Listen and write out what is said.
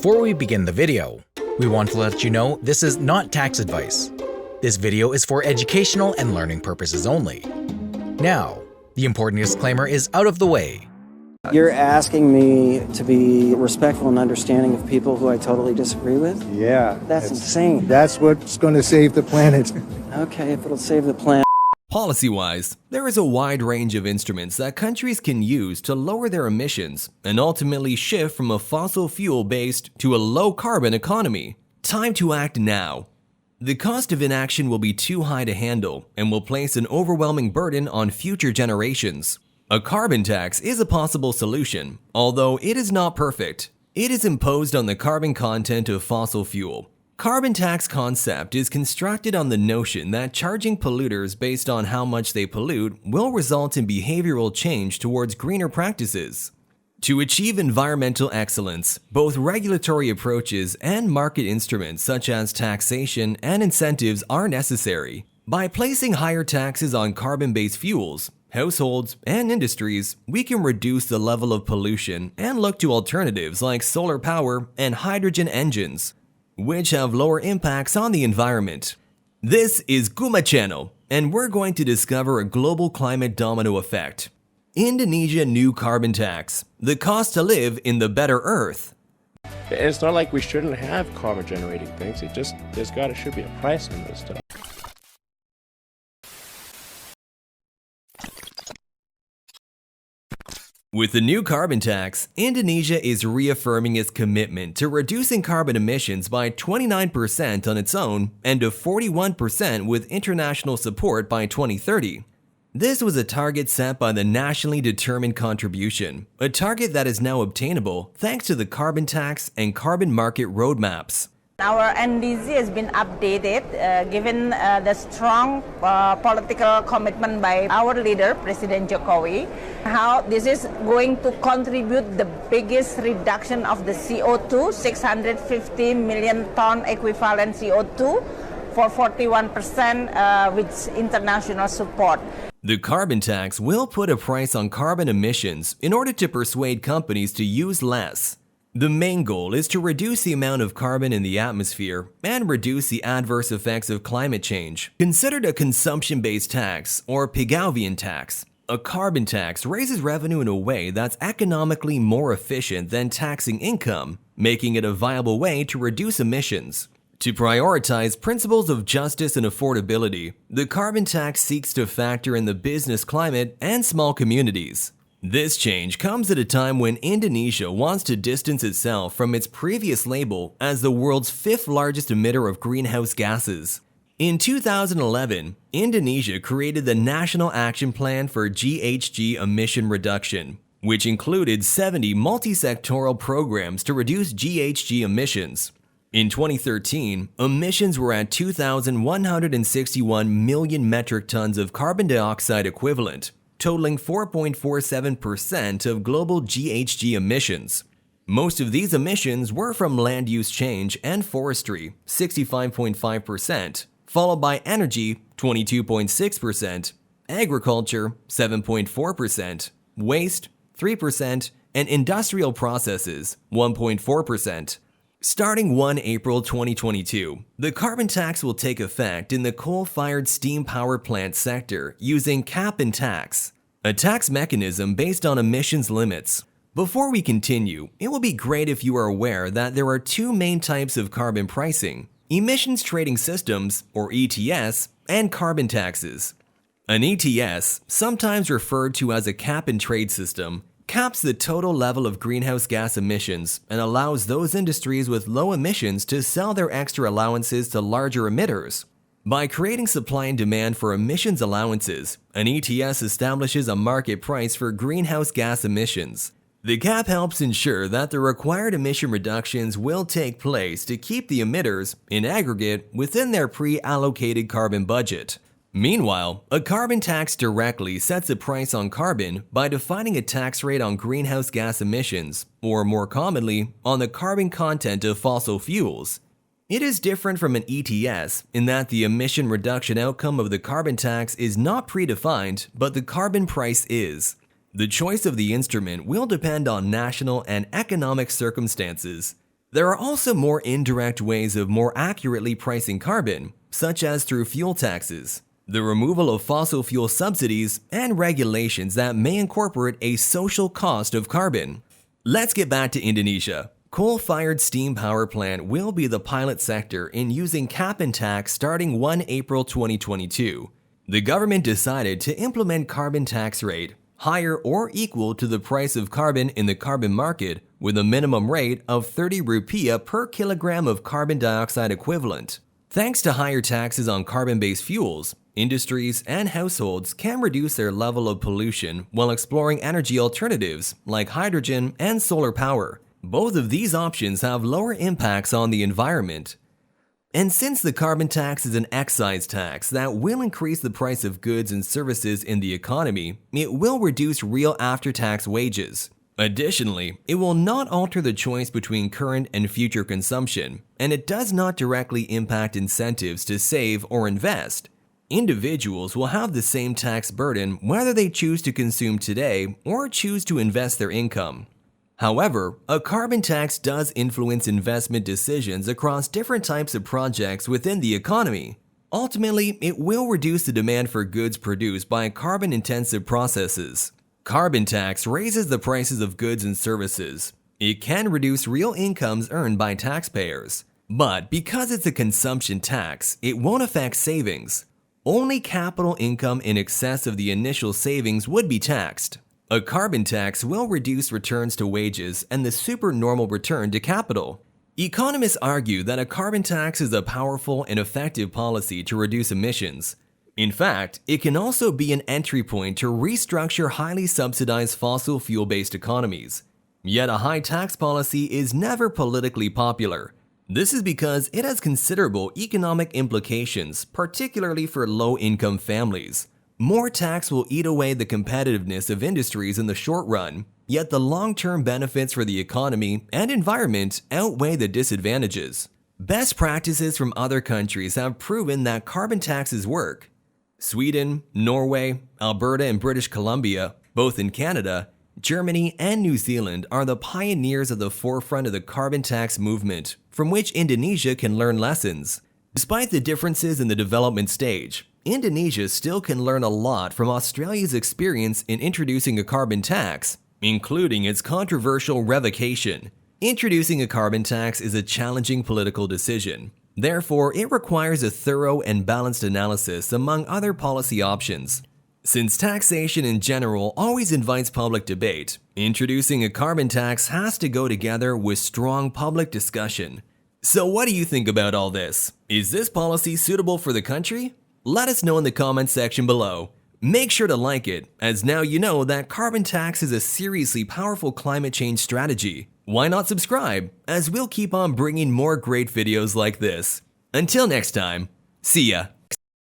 Before we begin the video, we want to let you know this is not tax advice. This video is for educational and learning purposes only. Now, the important disclaimer is out of the way. You're asking me to be respectful and understanding of people who I totally disagree with? Yeah. That's insane. That's what's going to save the planet. Okay, if it'll save the planet. Policy-wise, there is a wide range of instruments that countries can use to lower their emissions and ultimately shift from a fossil fuel-based to a low-carbon economy. Time to act now. The cost of inaction will be too high to handle and will place an overwhelming burden on future generations. A carbon tax is a possible solution, although it is not perfect. It is imposed on the carbon content of fossil fuel. Carbon tax concept is constructed on the notion that charging polluters based on how much they pollute will result in behavioral change towards greener practices. To achieve environmental excellence, both regulatory approaches and market instruments such as taxation and incentives are necessary. By placing higher taxes on carbon-based fuels, households, and industries, we can reduce the level of pollution and look to alternatives like solar power and hydrogen engines, which have lower impacts on the environment. This is Guma Channel, and we're going to discover a global climate domino effect. Indonesia New Carbon Tax, the cost to live in the better Earth. It's not like we shouldn't have carbon generating things, it just, should be a price on this stuff. With the new carbon tax, Indonesia is reaffirming its commitment to reducing carbon emissions by 29% on its own and to 41% with international support by 2030. This was a target set by the Nationally Determined Contribution, a target that is now obtainable thanks to the carbon tax and carbon market roadmaps. Our NDC has been updated given the strong political commitment by our leader, President Jokowi, how this is going to contribute the biggest reduction of the CO2, 650 million ton equivalent CO2 for 41% with international support. The carbon tax will put a price on carbon emissions in order to persuade companies to use less. The main goal is to reduce the amount of carbon in the atmosphere and reduce the adverse effects of climate change. Considered a consumption-based tax or Pigouvian tax, a carbon tax raises revenue in a way that's economically more efficient than taxing income, making it a viable way to reduce emissions. To prioritize principles of justice and affordability, the carbon tax seeks to factor in the business climate and small communities. This change comes at a time when Indonesia wants to distance itself from its previous label as the world's fifth largest emitter of greenhouse gases. In 2011, Indonesia created the National Action Plan for GHG Emission Reduction, which included 70 multi-sectoral programs to reduce GHG emissions. In 2013, emissions were at 2,161 million metric tons of carbon dioxide equivalent, totaling 4.47% of global GHG emissions. Most of these emissions were from land use change and forestry, 65.5%, followed by energy, 22.6%, agriculture, 7.4%, waste, 3%, and industrial processes, 1.4%. Starting 1 April 2022, the carbon tax will take effect in the coal-fired steam power plant sector using cap and tax, a tax mechanism based on emissions limits. Before we continue, it will be great if you are aware that there are two main types of carbon pricing: emissions trading systems, or ETS, and carbon taxes. An ETS, sometimes referred to as a cap-and-trade system, caps the total level of greenhouse gas emissions and allows those industries with low emissions to sell their extra allowances to larger emitters. By creating supply and demand for emissions allowances, an ETS establishes a market price for greenhouse gas emissions. The cap helps ensure that the required emission reductions will take place to keep the emitters, in aggregate, within their pre-allocated carbon budget. Meanwhile, a carbon tax directly sets a price on carbon by defining a tax rate on greenhouse gas emissions, or more commonly, on the carbon content of fossil fuels. It is different from an ETS in that the emission reduction outcome of the carbon tax is not predefined, but the carbon price is. The choice of the instrument will depend on national and economic circumstances. There are also more indirect ways of more accurately pricing carbon, such as through fuel taxes, the removal of fossil fuel subsidies, and regulations that may incorporate a social cost of carbon. Let's get back to Indonesia. Coal-fired steam power plant will be the pilot sector in using cap and tax starting 1 April 2022. The government decided to implement carbon tax rate higher or equal to the price of carbon in the carbon market with a minimum rate of 30 rupiah per kilogram of carbon dioxide equivalent. Thanks to higher taxes on carbon-based fuels, industries and households can reduce their level of pollution while exploring energy alternatives like hydrogen and solar power. Both of these options have lower impacts on the environment. And since the carbon tax is an excise tax that will increase the price of goods and services in the economy, it will reduce real after-tax wages. Additionally, it will not alter the choice between current and future consumption, and it does not directly impact incentives to save or invest. Individuals will have the same tax burden whether they choose to consume today or choose to invest their income. However, a carbon tax does influence investment decisions across different types of projects within the economy. Ultimately, it will reduce the demand for goods produced by carbon-intensive processes. Carbon tax raises the prices of goods and services. It can reduce real incomes earned by taxpayers. But because it's a consumption tax, it won't affect savings. Only capital income in excess of the initial savings would be taxed. A carbon tax will reduce returns to wages and the supernormal return to capital. Economists argue that a carbon tax is a powerful and effective policy to reduce emissions. In fact, it can also be an entry point to restructure highly subsidized fossil fuel-based economies. Yet a high tax policy is never politically popular. This is because it has considerable economic implications, particularly for low-income families. More tax will eat away the competitiveness of industries in the short run, yet the long-term benefits for the economy and environment outweigh the disadvantages. Best practices from other countries have proven that carbon taxes work. Sweden, Norway, Alberta, and British Columbia, both in Canada, Germany, and New Zealand are the pioneers at the forefront of the carbon tax movement, from which Indonesia can learn lessons. Despite the differences in the development stage, Indonesia still can learn a lot from Australia's experience in introducing a carbon tax, including its controversial revocation. Introducing a carbon tax is a challenging political decision. Therefore, it requires a thorough and balanced analysis among other policy options. Since taxation in general always invites public debate, introducing a carbon tax has to go together with strong public discussion. So what do you think about all this? Is this policy suitable for the country? Let us know in the comments section below. Make sure to like it, as now you know that carbon tax is a seriously powerful climate change strategy. Why not subscribe, as we'll keep on bringing more great videos like this. Until next time, see ya!